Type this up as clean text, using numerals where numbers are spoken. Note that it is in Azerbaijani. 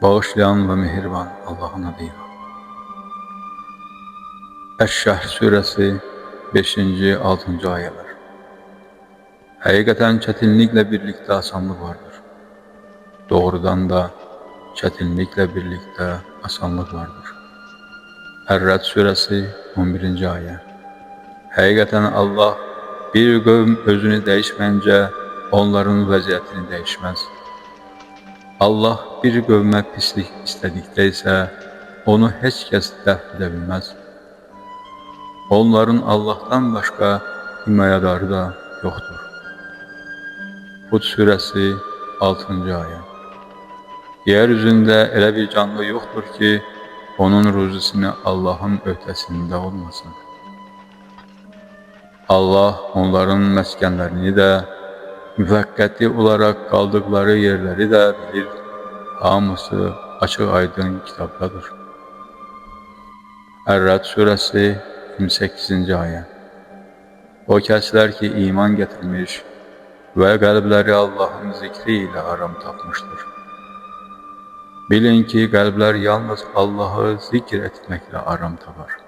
Bağışlayan ve mehriban Allah'ın adıyla. Əş-Şəhr surəsi 5-ci 6-cı ayələr. Həqiqətən çətinliklə birlikdə asanlıq vardır. Doğrudan da çətinliklə birlikdə asanlıq vardır. Ər-Rəd surəsi 11-ci ayə. Həqiqətən Allah bir qövm özünü dəyişməyincə onların vəziyyətini dəyişməz. Allah bir qövmə pislik istədikdə isə onu heç kəs dəf edə bilməz. Onların Allah'tan başqa himayədarı da yoxdur. Hud surəsi 6-cı ayə. Yeryüzündə elə bir canlı yoxdur ki, onun ruzisini Allah'ın öhdəsində olmasın. Allah onların məskənlərini də, müvəqqəti olaraq qaldıqları yerləri də bilir. Hamısı açıq aydın kitabdadır. Ər-Rəd surəsi 28-ci ayə. O kəslər ki, iman gətirmiş və qəlbləri Allah'ın zikri ilə aram tapmışdır. Bilin ki, qəlblər yalnız Allah'ı zikr etməklə aram tapar.